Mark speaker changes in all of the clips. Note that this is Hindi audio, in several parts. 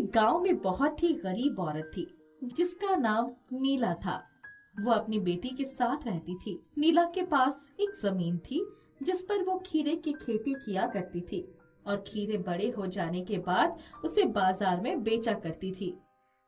Speaker 1: एक गांव में बहुत ही गरीब औरत थी जिसका नाम नीला था। वो अपनी बेटी के साथ रहती थी। नीला के पास एक जमीन थी जिस पर वो खीरे की खेती किया करती थी और खीरे बड़े हो जाने के बाद उसे बाजार में बेचा करती थी।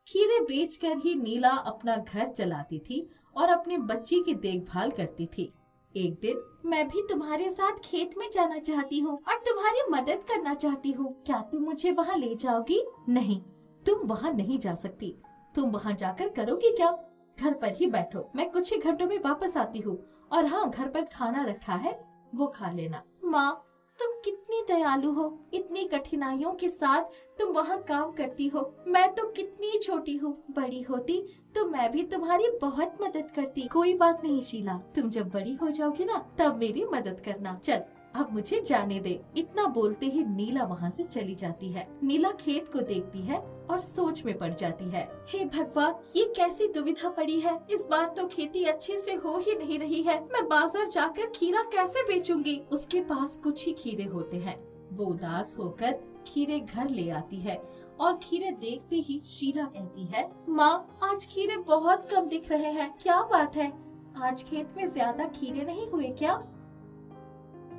Speaker 1: खीरे बेचकर ही नीला अपना घर चलाती थी और अपने बच्ची की देखभाल करती थी। एक दिन, मैं भी तुम्हारे साथ खेत में जाना चाहती हूँ और तुम्हारी मदद करना चाहती हूँ। क्या तुम मुझे वहाँ ले जाओगी? नहीं, तुम वहाँ नहीं जा सकती। तुम वहाँ जाकर करोगी क्या? घर पर ही बैठो, मैं कुछ ही घंटों में वापस आती हूँ। और हाँ, घर पर खाना रखा है, वो खा लेना। माँ, तुम कितनी दयालु हो। इतनी कठिनाइयों के साथ तुम वहाँ काम करती हो। मैं तो कितनी छोटी हूँ। बड़ी होती तो मैं भी तुम्हारी बहुत मदद करती। कोई बात नहीं शीला, तुम जब बड़ी हो जाओगी ना तब मेरी मदद करना। चल, अब मुझे जाने दे। इतना बोलते ही नीला वहाँ से चली जाती है। नीला खेत को देखती है और सोच में पड़ जाती है। हे भगवान, ये कैसी दुविधा पड़ी है। इस बार तो खेती अच्छे से हो ही नहीं रही है। मैं बाजार जाकर खीरा कैसे बेचूंगी? उसके पास कुछ ही खीरे होते हैं। वो उदास होकर खीरे घर ले आती है और खीरे देखते ही शीला कहती है, माँ, आज खीरे बहुत कम दिख रहे हैं। क्या बात है? आज खेत में ज्यादा खीरे नहीं हुए क्या?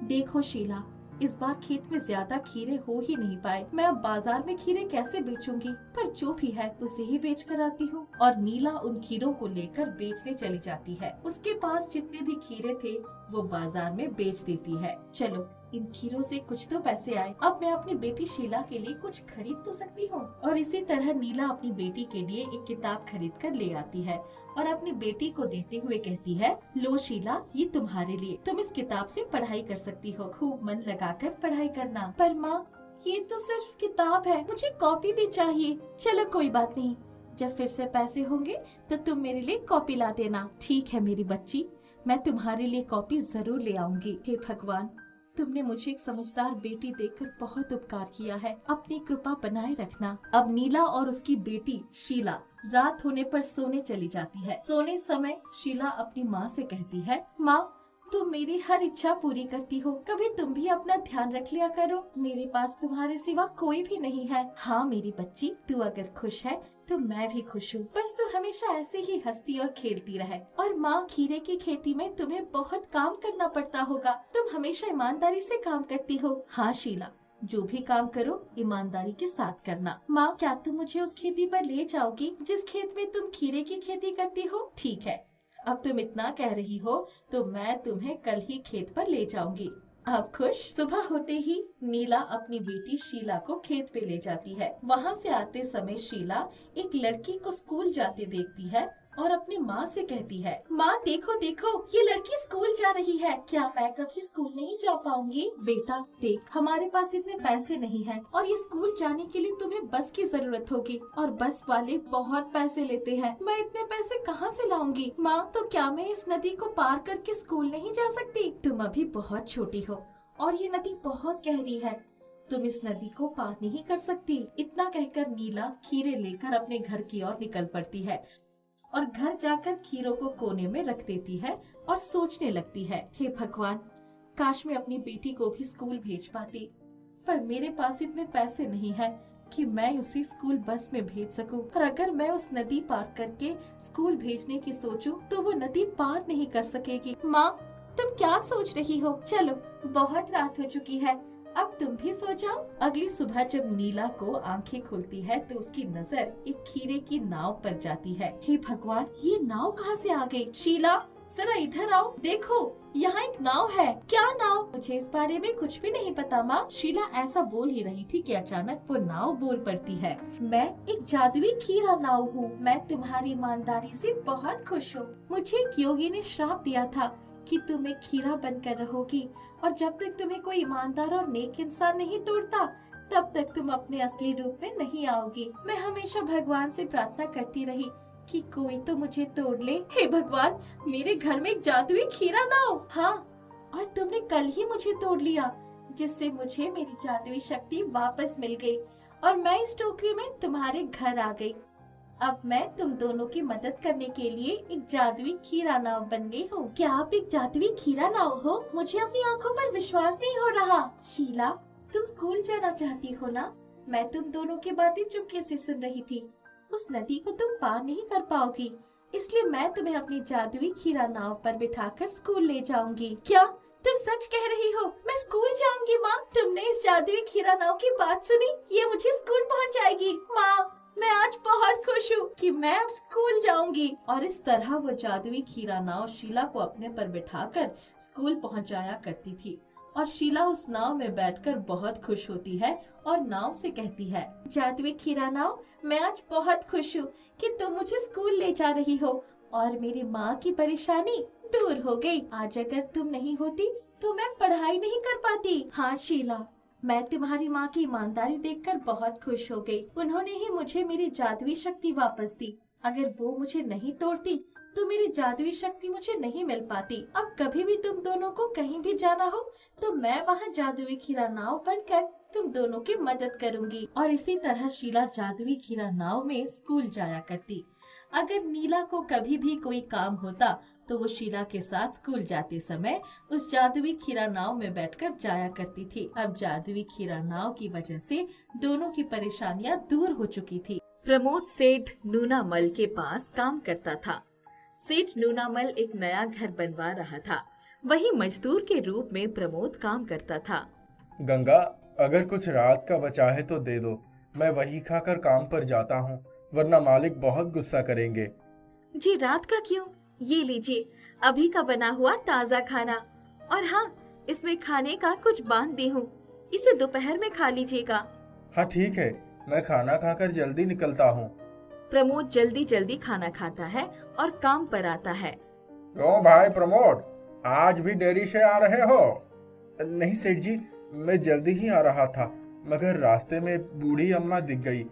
Speaker 1: देखो शीला, इस बार खेत में ज्यादा खीरे हो ही नहीं पाए। मैं अब बाजार में खीरे कैसे बेचूंगी? पर जो भी है उसे ही बेच कर आती हूँ। और नीला उन खीरों को लेकर बेचने चली जाती है। उसके पास जितने भी खीरे थे वो बाजार में बेच देती है। चलो, इन खीरों से कुछ तो पैसे आए। अब मैं अपनी बेटी शीला के लिए कुछ खरीद तो सकती हूँ। और इसी तरह नीला अपनी बेटी के लिए एक किताब खरीद कर ले आती है और अपनी बेटी को देते हुए कहती है, लो शीला, ये तुम्हारे लिए। तुम इस किताब से पढ़ाई कर सकती हो। खूब मन लगाकर पढ़ाई करना। पर माँ, ये तो सिर्फ किताब है, मुझे कॉपी भी चाहिए। चलो कोई बात नहीं, जब फिर से पैसे होंगे तो तुम मेरे लिए कॉपी ला देना। ठीक है मेरी बच्ची, मैं तुम्हारे लिए कॉपी जरूर ले आऊंगी। हे भगवान, तुमने मुझे एक समझदार बेटी देकर बहुत उपकार किया है। अपनी कृपा बनाए रखना। अब नीला और उसकी बेटी शीला रात होने पर सोने चली जाती है। सोने समय शीला अपनी माँ से कहती है, माँ, तुम मेरी हर इच्छा पूरी करती हो। कभी तुम भी अपना ध्यान रख लिया करो। मेरे पास तुम्हारे सिवा कोई भी नहीं है। हाँ मेरी बच्ची, तू अगर खुश है तो मैं भी खुश हूँ। बस तू हमेशा ऐसे ही हंसती और खेलती रहे। और माँ, खीरे की खेती में तुम्हें बहुत काम करना पड़ता होगा। तुम हमेशा ईमानदारी से काम करती हो। हाँ शीला, जो भी काम करो ईमानदारी के साथ करना। माँ, क्या तुम मुझे उस खेती पर ले जाओगी जिस खेत में तुम खीरे की खेती करती हो? ठीक है, अब तुम इतना कह रही हो तो मैं तुम्हें कल ही खेत पर ले जाऊंगी। अब खुश? सुबह होते ही नीला अपनी बेटी शीला को खेत पे ले जाती है। वहाँ से आते समय शीला एक लड़की को स्कूल जाते देखती है और अपनी माँ से कहती है, माँ देखो देखो, ये लड़की स्कूल जा रही है। क्या मैं कभी स्कूल नहीं जा पाऊंगी? बेटा देख, हमारे पास इतने पैसे नहीं हैं और ये स्कूल जाने के लिए तुम्हें बस की जरूरत होगी और बस वाले बहुत पैसे लेते हैं। मैं इतने पैसे कहाँ से लाऊंगी? माँ, तो क्या मैं इस नदी को पार करके स्कूल नहीं जा सकती? तुम अभी बहुत छोटी हो और ये नदी बहुत गहरी है, तुम इस नदी को पार नहीं कर सकती। इतना कहकर नीला खीरे लेकर अपने घर की ओर निकल पड़ती है और घर जाकर खीरों को कोने में रख देती है और सोचने लगती है, हे भगवान, काश मैं अपनी बेटी को भी स्कूल भेज पाती, पर मेरे पास इतने पैसे नहीं है कि मैं उसे स्कूल बस में भेज सकूं। और अगर मैं उस नदी पार करके स्कूल भेजने की सोचूं तो वो नदी पार नहीं कर सकेगी। माँ, तुम क्या सोच रही हो? चलो, बहुत रात हो चुकी है, अब तुम भी सो जाओ। अगली सुबह जब नीला को आंखें खुलती है तो उसकी नजर एक खीरे की नाव पर जाती है। हे भगवान, ये नाव कहाँ से आ गई? शीला, जरा इधर आओ, देखो यहाँ एक नाव है। क्या नाव? मुझे इस बारे में कुछ भी नहीं पता माँ। शीला ऐसा बोल ही रही थी कि अचानक वो नाव बोल पड़ती है, मैं एक जादुई खीरा नाव हूँ। मैं तुम्हारी ईमानदारी से बहुत खुश हूँ। मुझे एक योगी ने श्राप दिया था कि तुम एक खीरा बनकर रहोगी और जब तक तुम्हें कोई ईमानदार और नेक इंसान नहीं तोड़ता तब तक तुम अपने असली रूप में नहीं आओगी। मैं हमेशा भगवान से प्रार्थना करती रही कि कोई तो मुझे तोड़ ले। हे भगवान, मेरे घर में एक जादुई खीरा नाव। हाँ, और तुमने कल ही मुझे तोड़ लिया, जिससे मुझे मेरी जादुई शक्ति वापस मिल गई और मैं इस टोकरी में तुम्हारे घर आ गई। अब मैं तुम दोनों की मदद करने के लिए एक जादुई खीरा नाव बन गई हूँ। क्या आप एक जादुई खीरा नाव हो? मुझे अपनी आंखों पर विश्वास नहीं हो रहा। शीला, तुम स्कूल जाना चाहती हो ना? मैं तुम दोनों की बातें चुपके से सुन रही थी। उस नदी को तुम पार नहीं कर पाओगी, इसलिए मैं तुम्हें अपनी जादुई खीरा नाव पर बिठाकर स्कूल ले जाऊंगी। क्या तुम सच कह रही हो? मैं स्कूल जाऊंगी माँ। तुमने इस जादुई खीरा नाव की बात सुनी? ये मुझे स्कूल पहुंचाएगी। माँ, मैं आज बहुत खुश हूँ कि मैं अब स्कूल जाऊंगी। और इस तरह वो जादुई खीरा नाव शीला को अपने पर बिठाकर स्कूल पहुंचाया करती थी। और शीला उस नाव में बैठकर बहुत खुश होती है और नाव से कहती है, जादुई खीरा नाव, मैं आज बहुत खुश हूँ कि तुम मुझे स्कूल ले जा रही हो और मेरी माँ की परेशानी दूर हो गई। आज अगर तुम नहीं होती तो मैं पढ़ाई नहीं कर पाती। हाँ शीला, मैं तुम्हारी माँ की ईमानदारी देखकर बहुत खुश हो गई। उन्होंने ही मुझे मेरी जादुई शक्ति वापस दी। अगर वो मुझे नहीं तोड़ती तो मेरी जादुई शक्ति मुझे नहीं मिल पाती। अब कभी भी तुम दोनों को कहीं भी जाना हो तो मैं वहाँ जादुई खीरा नाव बनकर तुम दोनों की मदद करूंगी। और इसी तरह शीला जादुई खीरा नाव में स्कूल जाया करती। अगर नीला को कभी भी कोई काम होता तो वो शीला के साथ स्कूल जाते समय उस जादुई खीरा नाव में बैठकर जाया करती थी। अब जादुई खीरा नाव की वजह से दोनों की परेशानियां दूर हो चुकी थी। प्रमोद सेठ नूनामल के पास काम करता था। सेठ नूनामल एक नया घर बनवा रहा था। वही मजदूर के रूप में प्रमोद काम करता था।
Speaker 2: गंगा, अगर कुछ रात का बचा है तो दे दो। मैं वही खाकर काम पर जाता हूँ, वरना मालिक बहुत गुस्सा करेंगे।
Speaker 1: जी रात का क्यों? ये लीजिए, अभी का बना हुआ ताज़ा खाना। और हाँ, इसमें खाने का कुछ बांध दी हूँ, इसे दोपहर में खा लीजिएगा।
Speaker 2: हाँ ठीक है, मैं खाना खाकर जल्दी निकलता हूँ।
Speaker 1: प्रमोद जल्दी जल्दी खाना खाता है और काम पर आता है।
Speaker 2: क्यों भाई प्रमोद, आज भी देरी से आ रहे हो? नहीं सेठ जी, मैं जल्दी ही आ रहा था, मगर रास्ते में बूढ़ी अम्मा दिख गई।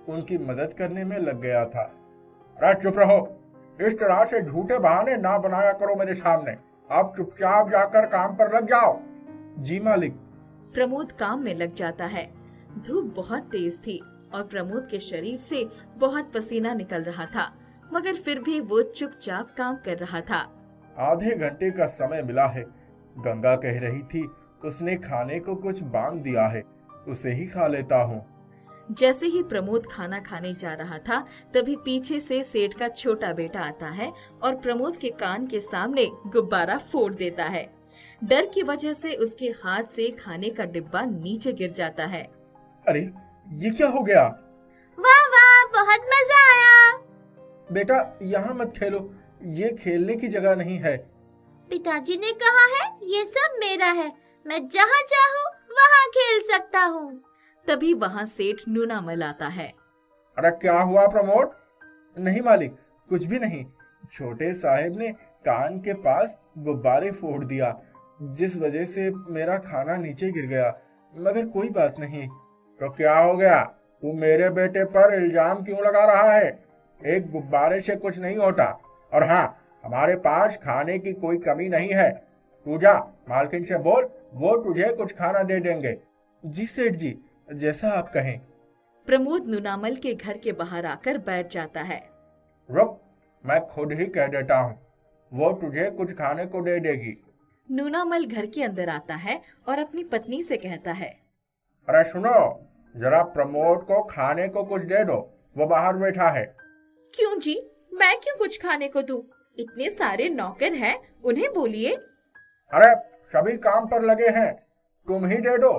Speaker 2: उनकी मदद करने में लग गया था। अरे चुप रहो, इस तरह से झूठे बहाने ना बनाया करो मेरे सामने। अब चुपचाप जाकर काम पर लग जाओ। जी मालिक।
Speaker 1: प्रमोद काम में लग जाता है। धूप बहुत तेज थी और प्रमोद के शरीर से बहुत पसीना निकल रहा था, मगर फिर भी वो चुपचाप काम कर रहा था।
Speaker 2: आधे घंटे का समय मिला है। गंगा कह रही थी उसने खाने को कुछ बांध दिया है, उसे ही खा लेता हूँ।
Speaker 1: जैसे ही प्रमोद खाना खाने जा रहा था, तभी पीछे से सेठ का छोटा बेटा आता है और प्रमोद के कान के सामने गुब्बारा फोड़ देता है। डर की वजह से उसके हाथ से खाने का डिब्बा नीचे गिर जाता है।
Speaker 2: अरे ये क्या हो गया?
Speaker 1: वाह वाह, बहुत मजा आया।
Speaker 2: बेटा यहाँ मत खेलो, ये खेलने की जगह नहीं है।
Speaker 3: पिताजी ने कहा है ये सब मेरा है, मैं जहाँ चाहूँ वहाँ खेल सकता हूँ।
Speaker 1: तभी वहाँ सेठ नूनामल आता है।
Speaker 2: अरे क्या हुआ प्रमोद? नहीं मालिक, कुछ भी नहीं। छोटे साहब ने कान के पास गुब्बारे फोड़ दिया, जिस वजह से मेरा खाना नीचे गिर गया, मगर कोई बात नहीं। तो क्या हो गया? तू मेरे बेटे पर इल्जाम क्यों लगा रहा है? एक गुब्बारे से कुछ नहीं होता। और हाँ, हमारे पास खाने की कोई कमी नहीं है। तू जा मालकिन से बोल, वो तुझे कुछ खाना दे देंगे। जी सेठ जी, जैसा आप कहें।
Speaker 1: प्रमोद नूनामल के घर के बाहर आकर बैठ जाता है।
Speaker 2: रुक, मैं खुद ही कह देता हूँ, वो तुझे कुछ खाने को दे देगी।
Speaker 1: नूनामल घर के अंदर आता है और अपनी पत्नी से कहता है,
Speaker 2: अरे सुनो, जरा प्रमोद को खाने को कुछ दे दो, वो बाहर बैठा है।
Speaker 1: क्यों जी, मैं क्यों कुछ खाने को दूं? इतने सारे नौकर हैं, उन्हें बोलिए।
Speaker 2: अरे सभी काम पर लगे हैं, तुम ही दे दो।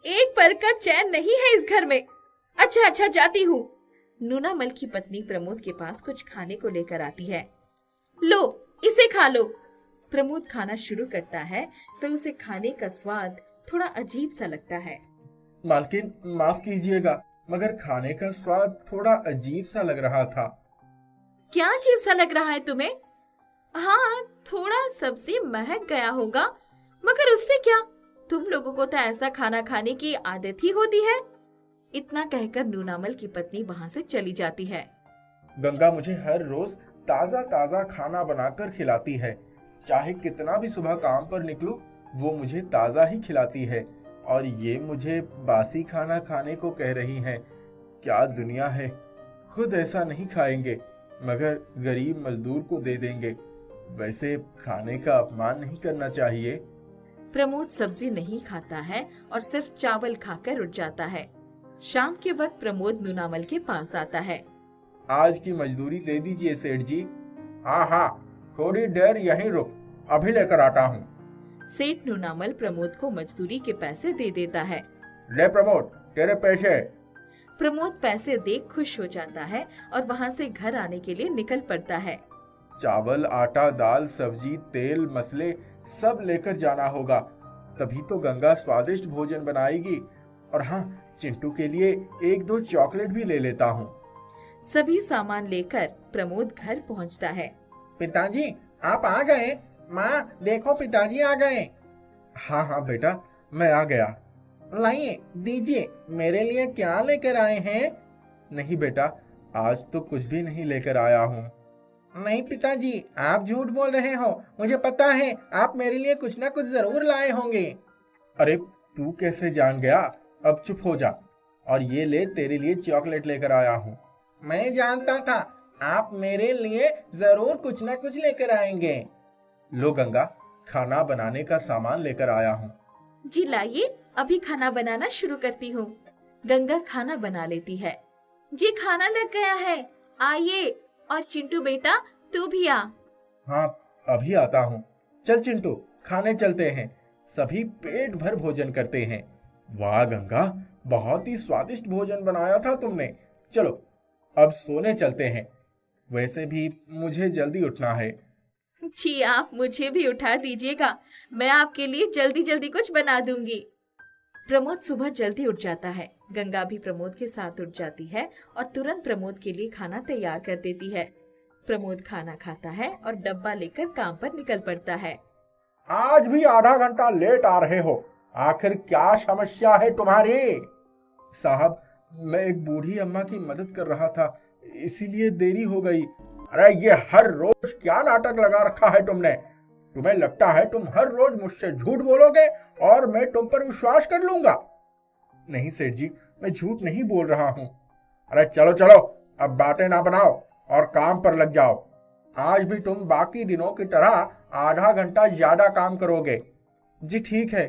Speaker 1: एक पल का चैन नहीं है इस घर में। अच्छा अच्छा, जाती हूँ। नूनामल की पत्नी प्रमोद के पास कुछ खाने को लेकर आती है। लो, इसे खा लो। प्रमोद खाना शुरू करता है तो उसे खाने का स्वाद थोड़ा अजीब सा लगता है।
Speaker 2: मालकिन माफ कीजिएगा, मगर खाने का स्वाद थोड़ा अजीब सा लग रहा था।
Speaker 1: क्या अजीब सा लग रहा है तुम्हें? हाँ, थोड़ा सब्जी महक गया होगा, मगर उससे क्या? तुम लोगों को तो ऐसा खाना खाने की आदत ही होती है। इतना कहकर नूनामल की पत्नी वहाँ से चली जाती है।
Speaker 2: गंगा मुझे हर रोज ताजा ताजा खाना बनाकर खिलाती है। चाहे कितना भी सुबह काम पर निकलूं, वो मुझे ताजा ही खिलाती है। और ये मुझे बासी खाना खाने को कह रही हैं। क्या दुनिया है, खुद ऐसा नहीं खाएंगे मगर गरीब मजदूर को दे देंगे। वैसे खाने का अपमान नहीं करना चाहिए।
Speaker 1: प्रमोद सब्जी नहीं खाता है और सिर्फ चावल खाकर उठ जाता है। शाम के वक्त प्रमोद नूनामल के पास आता है।
Speaker 2: आज की मजदूरी दे दीजिए सेठ जी। हाँ हाँ, थोड़ी देर यहीं रुक, अभी लेकर आता हूँ।
Speaker 1: सेठ नूनामल प्रमोद को मजदूरी के पैसे दे देता है।
Speaker 2: ले प्रमोद, तेरे पैसे।
Speaker 1: प्रमोद पैसे देख खुश हो जाता है और वहाँ से घर आने के लिए निकल पड़ता है।
Speaker 2: चावल, आटा, दाल, सब्जी, तेल, मसाले सब लेकर जाना होगा, तभी तो गंगा स्वादिष्ट भोजन बनाएगी। और हाँ, चिंटू के लिए 1-2 चॉकलेट भी ले लेता हूँ।
Speaker 1: सभी सामान लेकर प्रमोद घर पहुँचता है।
Speaker 2: पिताजी, आप आ गए? माँ देखो, पिताजी आ गए। हाँ हाँ बेटा, मैं आ गया। लाइए, दीजिए, मेरे लिए क्या लेकर आए हैं? नहीं बेटा, आज तो कुछ भी नहीं लेकर आया हूँ। नहीं पिताजी, आप झूठ बोल रहे हो। मुझे पता है आप मेरे लिए कुछ ना कुछ जरूर लाए होंगे। अरे तू कैसे जान गया? अब चुप हो जा, और ये ले, तेरे लिए चॉकलेट लेकर आया हूँ। मैं जानता था आप मेरे लिए जरूर कुछ ना कुछ लेकर आएंगे। लो गंगा, खाना बनाने का सामान लेकर आया हूँ।
Speaker 1: जी लाइए, अभी खाना बनाना शुरू करती हूँ। गंगा खाना बना लेती है। जी खाना लग गया है, आइए। और चिंटू बेटा, तू भी आ।
Speaker 2: हाँ, अभी आता हूँ। चल चिंटू, खाने चलते हैं। सभी पेट भर भोजन करते हैं। वाह गंगा, बहुत ही स्वादिष्ट भोजन बनाया था तुमने। चलो अब सोने चलते हैं। वैसे भी मुझे जल्दी उठना है।
Speaker 1: जी आप मुझे भी उठा दीजिएगा, मैं आपके लिए जल्दी जल्दी कुछ बना दूंगी। प्रमोद सुबह जल्दी उठ जाता है। गंगा भी प्रमोद के साथ उठ जाती है और तुरंत प्रमोद के लिए खाना तैयार कर देती है। प्रमोद खाना खाता है और डब्बा लेकर काम पर निकल पड़ता है।
Speaker 2: आज भी आधा घंटा लेट आ रहे हो, आखिर क्या समस्या है तुम्हारी? साहब, मैं एक बूढ़ी अम्मा की मदद कर रहा था, इसीलिए देरी हो गई। अरे ये हर रोज क्या नाटक लगा रखा है तुमने? तुम्हें लगता है तुम हर रोज मुझसे झूठ बोलोगे और मैं तुम पर विश्वास कर लूंगा? नहीं सेठ जी, मैं झूठ नहीं बोल रहा हूँ। अरे चलो चलो, अब बातें ना बनाओ और काम पर लग जाओ। आज भी तुम बाकी दिनों की तरह आधा घंटा ज्यादा काम करोगे। जी ठीक है।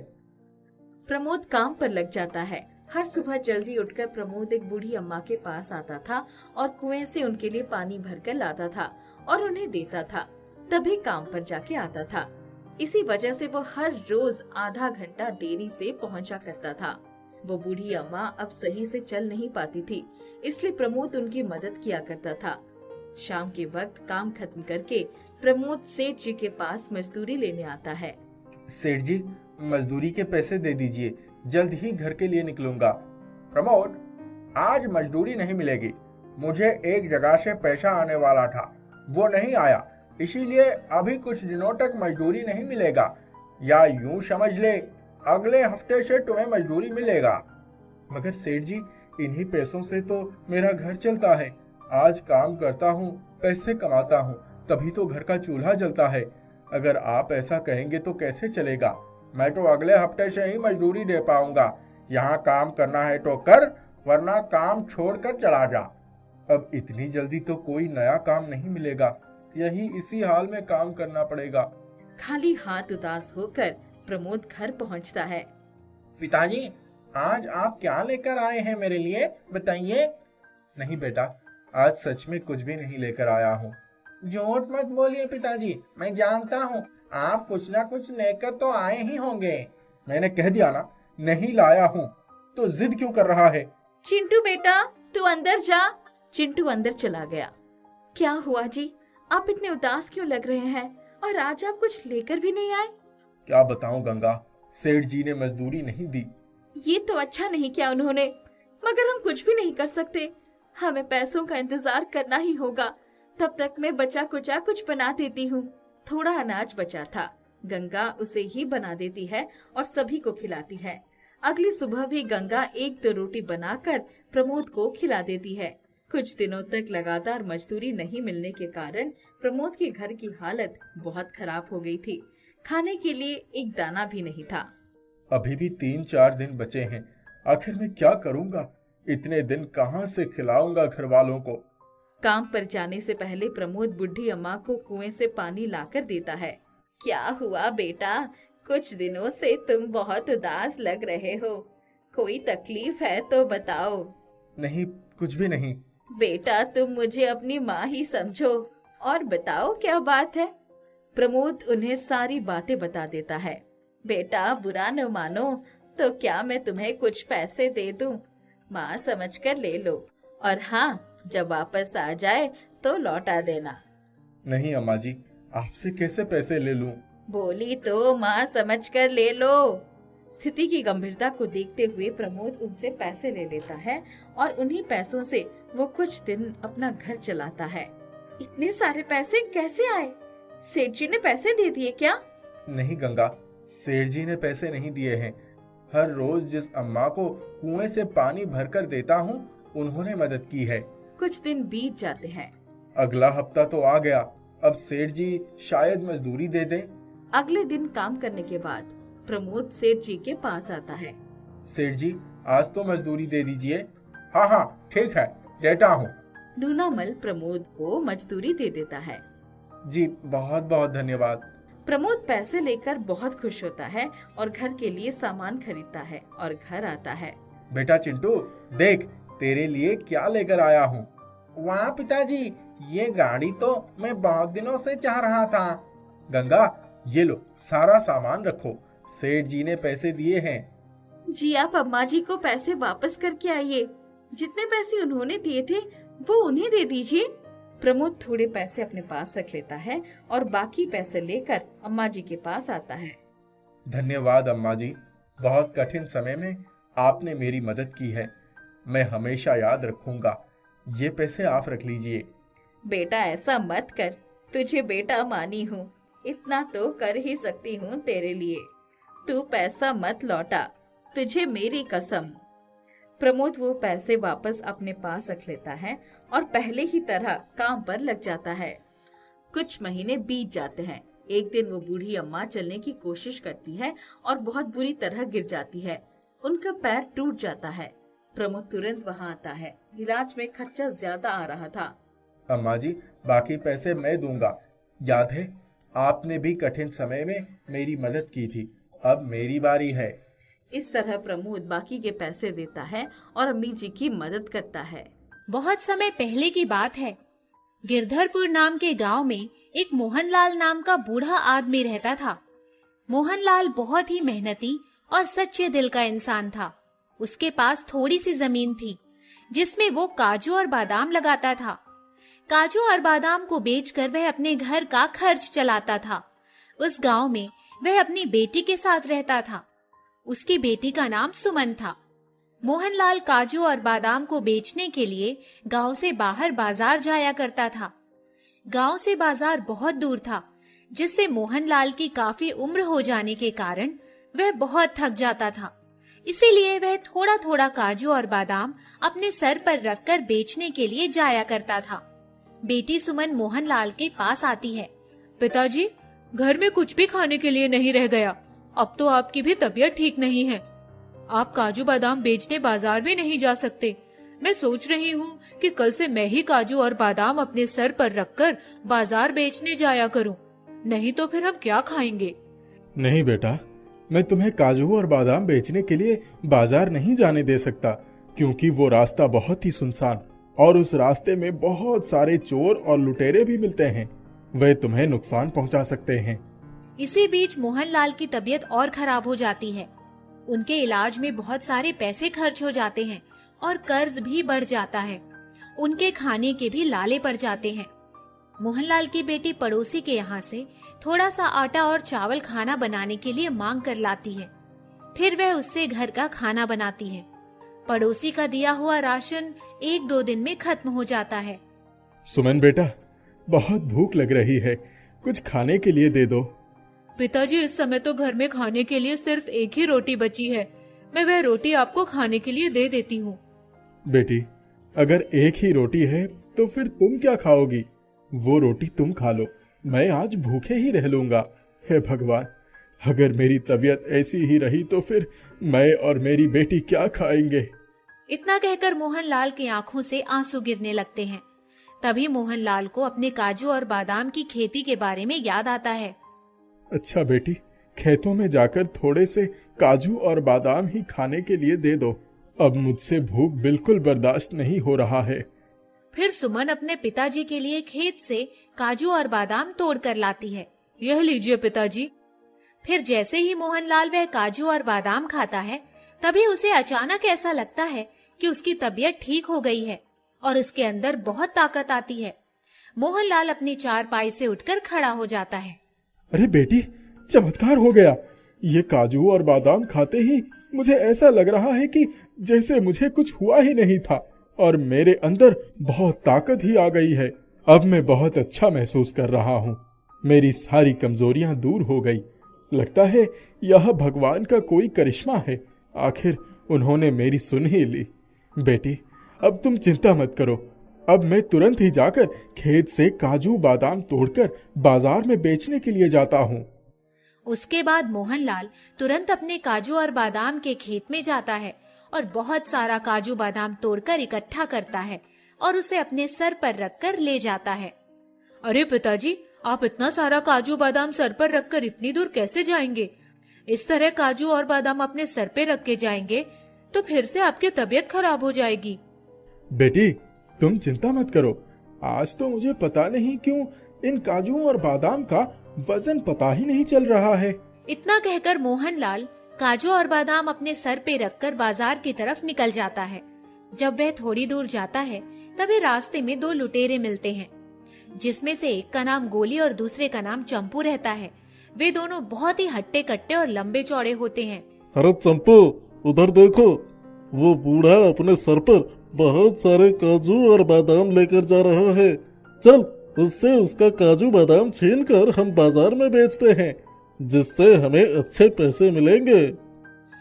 Speaker 1: प्रमोद काम पर लग जाता है। हर सुबह जल्दी उठकर प्रमोद एक बूढ़ी अम्मा के पास आता था और कुएं से उनके लिए पानी भरकर लाता था और उन्हें देता था, तभी काम पर जाके आता था। इसी वजह से वो हर रोज आधा घंटा देरी से पहुंचा करता था। वो बूढ़ी अम्मा अब सही से चल नहीं पाती थी, इसलिए प्रमोद उनकी मदद किया करता था। शाम के वक्त काम खत्म करके प्रमोद सेठ जी के पास मजदूरी लेने आता है।
Speaker 2: सेठ जी, मजदूरी के पैसे दे दीजिए, जल्द ही घर के लिए निकलूंगा। प्रमोद, आज मजदूरी नहीं मिलेगी। मुझे एक जगह से पैसा आने वाला था, वो नहीं आया, इसीलिए अभी कुछ दिनों तक मजदूरी नहीं मिलेगा। या यूं समझ ले, अगले हफ्ते से तुम्हें मजदूरी मिलेगा। मगर सेठ जी, इन्हीं पैसों से तो मेरा घर चलता है। आज काम करता हूँ, पैसे कमाता हूँ, तभी तो घर का चूल्हा जलता है। अगर आप ऐसा कहेंगे तो कैसे चलेगा? मैं तो अगले हफ्ते से ही मजदूरी दे पाऊंगा। यहाँ काम करना है तो कर, वरना काम छोड़कर चला जा। अब इतनी जल्दी तो कोई नया काम नहीं मिलेगा, यही इसी हाल में काम करना पड़ेगा।
Speaker 1: खाली हाथ उदास होकर प्रमोद घर पहुंचता है।
Speaker 2: पिताजी, आज आप क्या लेकर आए हैं मेरे लिए, बताइए। नहीं बेटा, आज सच में कुछ भी नहीं लेकर आया हूँ। झूठ मत बोलिए पिताजी, मैं जानता हूँ आप कुछ ना कुछ लेकर तो आए ही होंगे। मैंने कह दिया ना, नहीं लाया हूँ, तो जिद क्यों कर रहा है?
Speaker 1: चिंटू बेटा, तू अंदर जा। चिंटू अंदर चला गया। क्या हुआ जी, आप इतने उदास क्यों लग रहे हैं? और आज आप कुछ लेकर भी नहीं आए?
Speaker 2: क्या बताऊं गंगा, सेठ जी ने मजदूरी नहीं दी।
Speaker 1: ये तो अच्छा नहीं किया उन्होंने, मगर हम कुछ भी नहीं कर सकते। हमें पैसों का इंतजार करना ही होगा। तब तक मैं बचा कुचा कुछ बना देती हूँ। थोड़ा अनाज बचा था, गंगा उसे ही बना देती है और सभी को खिलाती है। अगली सुबह भी गंगा 1-2 रोटी बनाकर प्रमोद को खिला देती है। कुछ दिनों तक लगातार मजदूरी नहीं मिलने के कारण प्रमोद के घर की हालत बहुत खराब हो गई थी। खाने के लिए एक दाना भी नहीं था।
Speaker 2: अभी भी 3-4 दिन बचे हैं, आखिर मैं क्या करूंगा? इतने दिन कहाँ से खिलाऊंगा घर वालों को?
Speaker 1: काम पर जाने से पहले प्रमोद बुढ़ी अम्मा को कुएं से पानी लाकर देता है। क्या हुआ बेटा, कुछ दिनों से तुम बहुत उदास लग रहे हो। कोई तकलीफ है तो बताओ।
Speaker 2: नहीं, कुछ भी नहीं।
Speaker 1: बेटा तुम मुझे अपनी माँ ही समझो और बताओ क्या बात है। प्रमोद उन्हें सारी बातें बता देता है। बेटा बुरा न मानो तो क्या मैं तुम्हें कुछ पैसे दे दूं? माँ समझकर ले लो, और हाँ, जब वापस आ जाए तो लौटा देना।
Speaker 2: नहीं अम्मा जी, आपसे कैसे पैसे ले लूं?
Speaker 1: बोली तो माँ समझकर ले लो। स्थिति की गंभीरता को देखते हुए प्रमोद उनसे पैसे ले लेता है और उन्हीं पैसों से वो कुछ दिन अपना घर चलाता है। इतने सारे पैसे कैसे आए? सेठ जी ने पैसे दे दिए क्या?
Speaker 2: नहीं गंगा, सेठ जी ने पैसे नहीं दिए हैं। हर रोज जिस अम्मा को कुएं से पानी भरकर देता हूँ, उन्होंने मदद की है।
Speaker 1: कुछ दिन बीत जाते हैं।
Speaker 2: अगला हफ्ता तो आ गया, अब सेठ जी शायद मजदूरी दे दें।
Speaker 1: अगले दिन काम करने के बाद प्रमोद सेठ जी के पास आता है।
Speaker 2: सेठ जी, आज तो मजदूरी दे दीजिए। हाँ हाँ ठीक है, देता हूँ।
Speaker 1: नूनामल प्रमोद को मजदूरी दे देता है।
Speaker 2: जी बहुत बहुत धन्यवाद।
Speaker 1: प्रमोद पैसे लेकर बहुत खुश होता है और घर के लिए सामान खरीदता है और घर आता है।
Speaker 2: बेटा चिंटू, देख तेरे लिए क्या लेकर आया हूँ। वाह पिताजी, ये गाड़ी तो मैं बहुत दिनों से चाह रहा था। गंगा, ये लो सारा सामान रखो, सेठ जी ने पैसे दिए हैं।
Speaker 1: जी आप अम्मा जी को पैसे वापस करके आइए। जितने पैसे उन्होंने दिए थे वो उन्हें दे दीजिए। प्रमोद थोड़े पैसे अपने पास रख लेता है और बाकी पैसे लेकर अम्मा जी के पास आता है।
Speaker 2: धन्यवाद अम्मा जी, बहुत कठिन समय में आपने मेरी मदद की है, मैं हमेशा याद रखूंगा। ये पैसे आप रख लीजिए।
Speaker 1: बेटा ऐसा मत कर, तुझे बेटा मानी हूँ, इतना तो कर ही सकती हूँ तेरे लिए। तू पैसा मत लौटा, तुझे मेरी कसम। प्रमोद वो पैसे वापस अपने पास रख लेता है और पहले ही तरह काम पर लग जाता है। कुछ महीने बीत जाते हैं। एक दिन वो बूढ़ी अम्मा चलने की कोशिश करती है और बहुत बुरी तरह गिर जाती है। उनका पैर टूट जाता है। प्रमोद तुरंत वहाँ आता है। इलाज में खर्चा ज्यादा आ रहा था।
Speaker 2: अम्मा जी, बाकी पैसे मैं दूंगा। याद है आपने भी कठिन समय में मेरी मदद की थी, अब मेरी बारी है।
Speaker 1: इस तरह प्रमोद बाकी के पैसे देता है और अम्मी जी की मदद करता है।
Speaker 4: बहुत समय पहले की बात है। गिरधरपुर नाम के गांव में एक मोहनलाल नाम का बूढ़ा आदमी रहता था। मोहनलाल बहुत ही मेहनती और सच्चे दिल का इंसान था। उसके पास थोड़ी सी जमीन थी जिसमें वो काजू और बादाम लगाता था। काजू और बादाम को बेचकर वह अपने घर का खर्च चलाता था। उस गांव में वह अपनी बेटी के साथ रहता था। उसकी बेटी का नाम सुमन था। मोहनलाल काजू और बादाम को बेचने के लिए गांव से बाहर बाजार जाया करता था। गांव से बाजार बहुत दूर था, जिससे मोहनलाल की काफी उम्र हो जाने के कारण वह बहुत थक जाता था। इसीलिए वह थोड़ा थोड़ा काजू और बादाम अपने सर पर रखकर बेचने के लिए जाया करता था। बेटी सुमन मोहनलाल के पास आती है।
Speaker 5: पिताजी, घर में कुछ भी खाने के लिए नहीं रह गया। अब तो आपकी भी तबीयत ठीक नहीं है। आप काजू बादाम बेचने बाजार भी नहीं जा सकते। मैं सोच रही हूँ कि कल से मैं ही काजू और बादाम अपने सर पर रखकर बाजार बेचने जाया करूँ, नहीं तो फिर हम क्या खाएंगे।
Speaker 2: नहीं बेटा, मैं तुम्हें काजू और बादाम बेचने के लिए बाजार नहीं जाने दे सकता, क्योंकि वो रास्ता बहुत ही सुनसान और उस रास्ते में बहुत सारे चोर और लुटेरे भी मिलते हैं। वे तुम्हें नुकसान पहुंचा सकते हैं।
Speaker 4: इसी बीच मोहनलाल की तबीयत और खराब हो जाती है। उनके इलाज में बहुत सारे पैसे खर्च हो जाते हैं और कर्ज भी बढ़ जाता है। उनके खाने के भी लाले पड़ जाते हैं। मोहनलाल की बेटी पड़ोसी के यहाँ से थोड़ा सा आटा और चावल खाना बनाने के लिए मांग कर लाती है। फिर वह उससे घर का खाना बनाती है। पड़ोसी का दिया हुआ राशन 1-2 दिन में खत्म हो जाता है।
Speaker 2: सुमन बेटा, बहुत भूख लग रही है, कुछ खाने के लिए दे दो।
Speaker 5: पिताजी, इस समय तो घर में खाने के लिए सिर्फ एक ही रोटी बची है। मैं वह रोटी आपको खाने के लिए दे देती हूँ।
Speaker 2: बेटी, अगर एक ही रोटी है तो फिर तुम क्या खाओगी? वो रोटी तुम खा लो, मैं आज भूखे ही रह लूंगा। हे भगवान, अगर मेरी तबीयत ऐसी ही रही तो फिर मैं और मेरी बेटी क्या खाएंगे?
Speaker 4: इतना कहकर मोहनलाल की आंखों से आंसू गिरने लगते हैं। तभी मोहनलाल को अपने काजू और बादाम की खेती के बारे में याद आता है।
Speaker 2: अच्छा बेटी, खेतों में जाकर थोड़े से काजू और बादाम ही खाने के लिए दे दो। अब मुझसे भूख बिल्कुल बर्दाश्त नहीं हो रहा है।
Speaker 4: फिर सुमन अपने पिताजी के लिए खेत से काजू और बादाम तोड़ कर लाती है।
Speaker 5: यह लीजिए पिताजी।
Speaker 4: फिर जैसे ही मोहनलाल वह काजू और बादाम खाता है, तभी उसे अचानक ऐसा लगता है कि उसकी तबीयत ठीक हो गई है और उसके अंदर बहुत ताकत आती है। मोहनलाल अपनी चारपाई से उठकर खड़ा हो जाता है।
Speaker 2: अरे बेटी, चमत्कार हो गया। ये काजू और बादाम खाते ही मुझे ऐसा लग रहा है कि जैसे मुझे कुछ हुआ ही नहीं था और मेरे अंदर बहुत ताकत ही आ गई है। अब मैं बहुत अच्छा महसूस कर रहा हूँ। मेरी सारी कमजोरियां दूर हो गई। लगता है यह भगवान का कोई करिश्मा है। आखिर उन्होंने मेरी सुन ही ली। बेटी, अब तुम चिंता मत करो। अब मैं तुरंत ही जाकर खेत से काजू बादाम तोड़कर बाजार में बेचने के लिए जाता हूँ।
Speaker 4: उसके बाद मोहनलाल तुरंत अपने काजू और बादाम के खेत में जाता है और बहुत सारा काजू बादाम तोड़कर इकट्ठा करता है और उसे अपने सर पर रखकर ले जाता है।
Speaker 5: अरे पिताजी, आप इतना सारा काजू बादाम सर पर रखकर इतनी दूर कैसे जाएंगे? इस तरह काजू और बादाम अपने सर पे रख के जाएंगे तो फिर से आपकी तबीयत खराब हो जाएगी।
Speaker 2: बेटी, तुम चिंता मत करो। आज तो मुझे पता नहीं क्यों इन काजू और बादाम का वजन पता ही नहीं चल रहा है।
Speaker 4: इतना कहकर मोहनलाल काजू और बादाम अपने सर पे रखकर बाजार की तरफ निकल जाता है। जब वह थोड़ी दूर जाता है, तभी रास्ते में दो लुटेरे मिलते हैं, जिसमें से एक का नाम गोली और दूसरे का नाम चंपू रहता है। वे दोनों बहुत ही हट्टे कट्टे और लंबे चौड़े होते हैं।
Speaker 6: अरे चंपू, उधर देखो, वो बूढ़ा अपने सर पर बहुत सारे काजू और बादाम लेकर जा रहा है। चल, उससे उसका काजू बादाम छीन कर हम बाजार में बेचते हैं, जिससे हमें अच्छे पैसे मिलेंगे।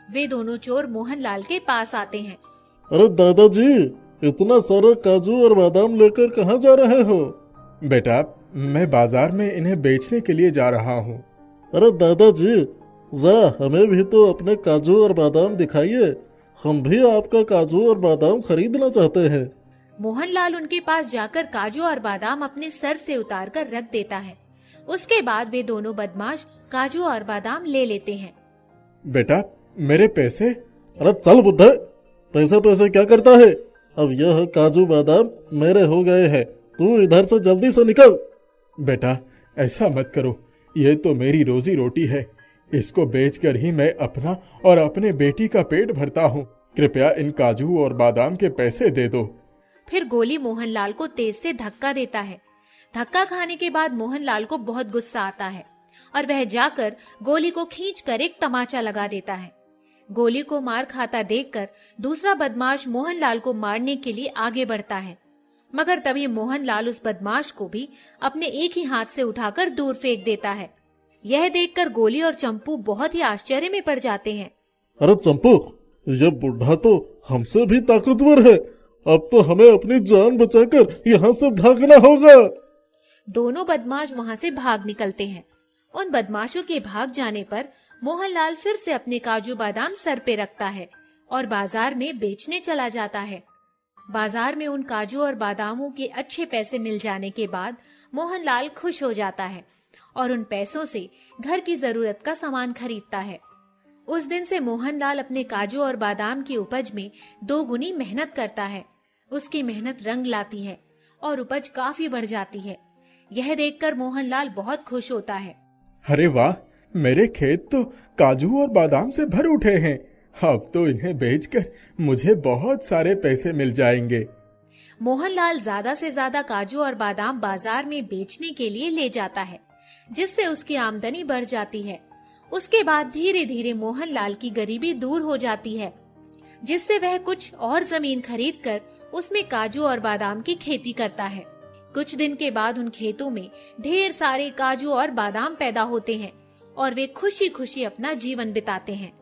Speaker 4: वे दोनों चोर मोहनलाल के पास आते हैं।
Speaker 6: अरे दादाजी, इतना सारा काजू और बादाम लेकर कहाँ जा रहे हो?
Speaker 2: बेटा, मैं बाजार में इन्हें बेचने के लिए जा रहा हूँ।
Speaker 6: अरे दादाजी, जरा हमें भी तो अपने काजू और बादाम दिखाइए। हम भी आपका काजू और बादाम खरीदना चाहते हैं।
Speaker 4: मोहनलाल उनके पास जाकर काजू और बादाम अपने सर से उतार कर रख देता है। उसके बाद वे दोनों बदमाश काजू और बादाम ले लेते हैं।
Speaker 2: बेटा, मेरे पैसे?
Speaker 6: अरे चल बुड्ढे, पैसे पैसे क्या करता है? अब यह काजू बादाम मेरे हो गए हैं। तू इधर से जल्दी से निकल।
Speaker 2: बेटा, ऐसा मत करो। ये तो मेरी रोजी रोटी है। इसको बेचकर ही मैं अपना और अपने बेटी का पेट भरता हूँ। कृपया इन काजू और बादाम के पैसे दे दो।
Speaker 4: फिर गोली मोहनलाल को तेज से धक्का देता है। धक्का खाने के बाद मोहनलाल को बहुत गुस्सा आता है और वह जाकर गोली को खींचकर एक तमाचा लगा देता है। गोली को मार खाता देखकर दूसरा बदमाश मोहनलाल को मारने के लिए आगे बढ़ता है, मगर तभी मोहनलाल उस बदमाश को भी अपने एक ही हाथ से उठाकर दूर फेंक देता है। यह देखकर गोली और चंपू बहुत ही आश्चर्य में पड़ जाते हैं।
Speaker 6: अरे चंपू, यह बुढ़ा तो हमसे भी ताकतवर है। अब तो हमें अपनी जान बचाकर यहाँ से भागना होगा।
Speaker 4: दोनों बदमाश वहाँ से भाग निकलते हैं। उन बदमाशों के भाग जाने पर मोहनलाल फिर से अपने काजू बादाम सर पे रखता है और बाजार में बेचने चला जाता है। बाजार में उन काजू और बादामों के अच्छे पैसे मिल जाने के बाद मोहनलाल खुश हो जाता है और उन पैसों से घर की जरूरत का सामान खरीदता है। उस दिन से मोहनलाल अपने काजू और बादाम की उपज में 2 गुनी मेहनत करता है। उसकी मेहनत रंग लाती है और उपज काफी बढ़ जाती है। यह देखकर मोहनलाल बहुत खुश होता है।
Speaker 2: अरे वाह, मेरे खेत तो काजू और बादाम से भर उठे हैं। अब तो इन्हें बेचकर मुझे बहुत सारे पैसे मिल जाएंगे।
Speaker 4: मोहनलाल ज्यादा से ज्यादा काजू और बादाम बाजार में बेचने के लिए ले जाता है, जिससे उसकी आमदनी बढ़ जाती है। उसके बाद धीरे धीरे मोहनलाल की गरीबी दूर हो जाती है, जिससे वह कुछ और जमीन खरीदकर उसमें काजू और बादाम की खेती करता है। कुछ दिन के बाद उन खेतों में ढेर सारे काजू और बादाम पैदा होते हैं और वे खुशी खुशी अपना जीवन बिताते हैं।